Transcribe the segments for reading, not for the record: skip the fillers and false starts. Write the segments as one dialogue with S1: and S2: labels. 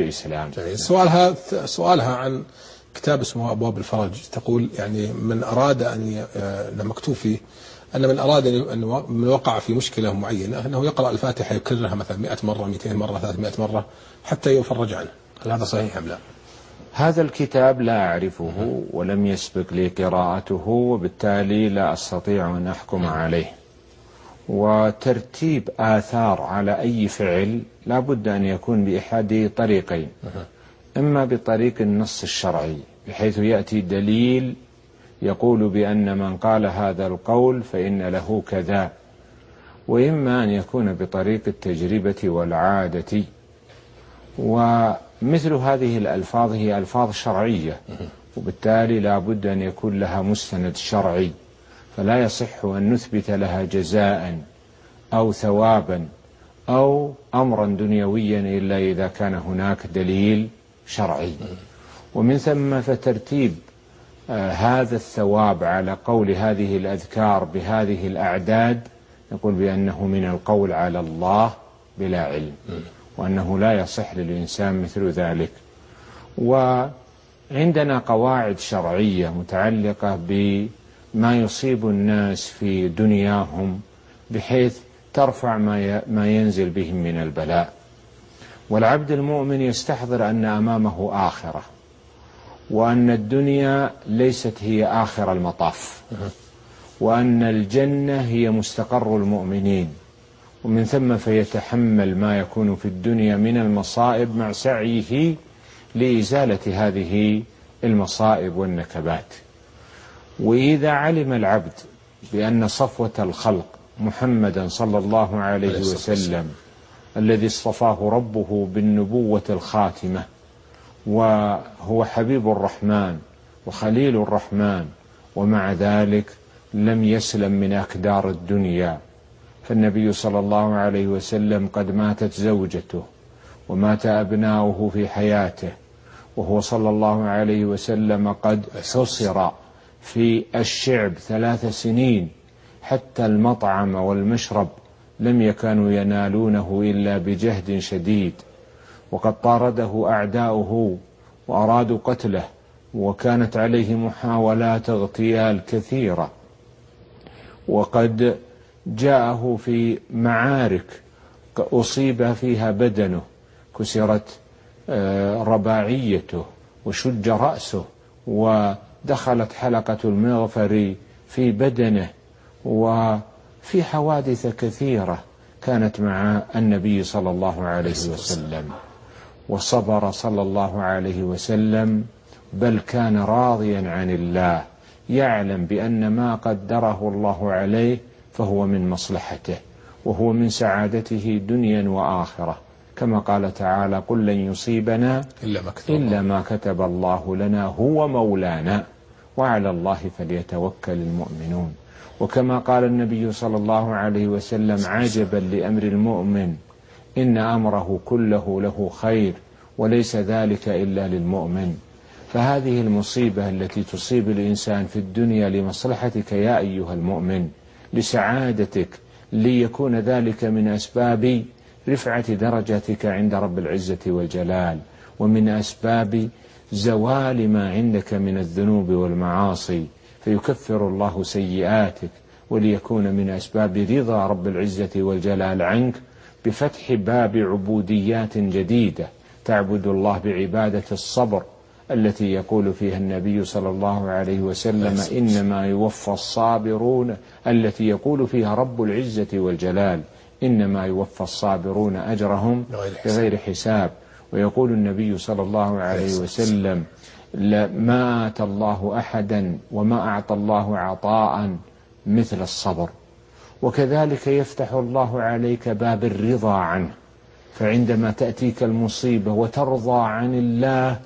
S1: الإسلام.
S2: سؤالها عن كتاب اسمه أبواب الفرج. تقول يعني من أراد أن مكتوب فيه أن من أراد أن من وقع في مشكلة معينة أنه يقرأ الفاتحة يكررها مثلا 100 مرة 200 مرة 300 مرة حتى يفرج عنه. هل هذا صحيح أم لا؟
S1: هذا الكتاب لا أعرفه ولم يسبق لي قراءته، وبالتالي لا أستطيع أن أحكم عليه. وترتيب آثار على أي فعل لا بد أن يكون بأحد طريقين، إما بطريق النص الشرعي بحيث يأتي دليل يقول بأن من قال هذا القول فإن له كذا، وإما أن يكون بطريق التجربة والعادة. ومثل هذه الألفاظ هي ألفاظ شرعية، وبالتالي لا بد أن يكون لها مستند شرعي، فلا يصح أن نثبت لها جزاء أو ثوابا أو أمرا دنيويا إلا إذا كان هناك دليل شرعي. ومن ثم فترتيب هذا الثواب على قول هذه الأذكار بهذه الأعداد نقول بأنه من القول على الله بلا علم، وأنه لا يصح للإنسان مثل ذلك. وعندنا قواعد شرعية متعلقة بما يصيب الناس في دنياهم بحيث ترفع ما ينزل بهم من البلاء. والعبد المؤمن يستحضر أن أمامه آخرة، وأن الدنيا ليست هي آخر المطاف، وأن الجنة هي مستقر المؤمنين، ومن ثم فيتحمل ما يكون في الدنيا من المصائب مع سعيه لإزالة هذه المصائب والنكبات. وإذا علم العبد بأن صفوة الخلق محمدا صلى الله عليه وسلم الذي اصطفاه ربه بالنبوة الخاتمة، وهو حبيب الرحمن وخليل الرحمن، ومع ذلك لم يسلم من أكدار الدنيا. فالنبي صلى الله عليه وسلم قد ماتت زوجته ومات أبناؤه في حياته، وهو صلى الله عليه وسلم قد حصر في الشعب 3 سنين، حتى المطعم والمشرب لم يكانوا ينالونه إلا بجهد شديد، وقد طارده أعداؤه وأرادوا قتله، وكانت عليه محاولات اغتيال كثيرة، وقد جاءه في معارك أصيب فيها بدنه، كسرت رباعيته وشج رأسه ودخلت حلقة المغفر في بدنه، وفي حوادث كثيرة كانت مع النبي صلى الله عليه وسلم. وصبر صلى الله عليه وسلم، بل كان راضيا عن الله، يعلم بأن ما قدره الله عليه فهو من مصلحته وهو من سعادته دنيا وآخرة، كما قال تعالى: قل لن يصيبنا إلا ما كتب الله لنا هو مولانا وعلى الله فليتوكل المؤمنون. وكما قال النبي صلى الله عليه وسلم: عجبا لأمر المؤمن إن أمره كله له خير وليس ذلك إلا للمؤمن. فهذه المصيبة التي تصيب الإنسان في الدنيا لمصلحتك يا أيها المؤمن، لسعادتك، ليكون ذلك من أسباب رفعة درجتك عند رب العزة والجلال، ومن أسباب زوال ما عندك من الذنوب والمعاصي فيكفر الله سيئاتك، وليكون من أسباب رضا رب العزة والجلال عنك بفتح باب عبوديات جديدة تعبد الله بعبادة الصبر التي يقول فيها النبي صلى الله عليه وسلم: إنما يوفى الصابرون، التي يقول فيها رب العزة والجلال: إنما يوفى الصابرون أجرهم بغير حساب. ويقول النبي صلى الله عليه وسلم: ما آتى الله أحدا وما أعطى الله عطاء مثل الصبر. وكذلك يفتح الله عليك باب الرضا عنه، فعندما تأتيك المصيبة وترضى عن الله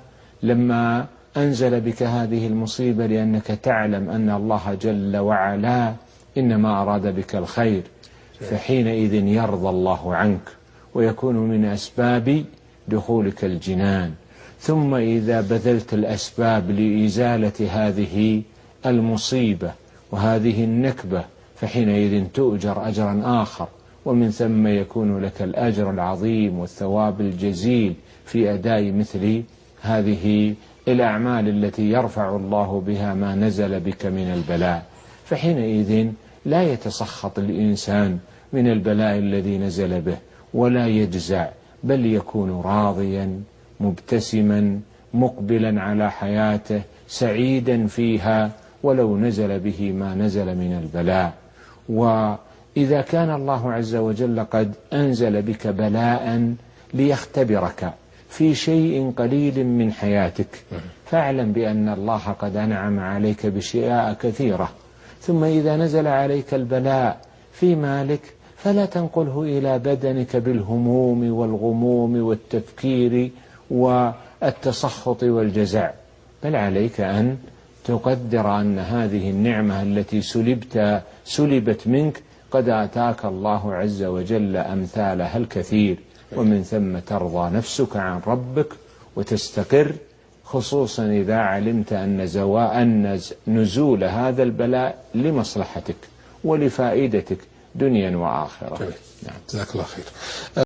S1: لما أنزل بك هذه المصيبة، لأنك تعلم أن الله جل وعلا إنما أراد بك الخير، فحينئذ يرضى الله عنك ويكون من أسباب دخولك الجنان. ثم إذا بذلت الأسباب لإزالة هذه المصيبة وهذه النكبة فحينئذ تؤجر أجرا آخر، ومن ثم يكون لك الأجر العظيم والثواب الجزيل في أداء مثل هذه الأعمال التي يرفع الله بها ما نزل بك من البلاء. فحينئذ لا يتسخط الإنسان من البلاء الذي نزل به ولا يجزع، بل يكون راضيا مبتسما مقبلا على حياته سعيدا فيها ولو نزل به ما نزل من البلاء. وإذا كان الله عز وجل قد أنزل بك بلاء ليختبرك في شيء قليل من حياتك، فاعلم بأن الله قد أنعم عليك بأشياء كثيرة. ثم إذا نزل عليك البلاء في مالك فلا تنقله إلى بدنك بالهموم والغموم والتفكير والتسخط والجزع، بل عليك أن تقدر أن هذه النعمة التي سلبت منك قد آتاك الله عز وجل أمثالها الكثير، ومن ثم ترضى نفسك عن ربك وتستقر، خصوصا إذا علمت أن نزول هذا البلاء لمصلحتك ولفائدتك دنيا وآخرة.
S2: نعم. جزاك الله خير.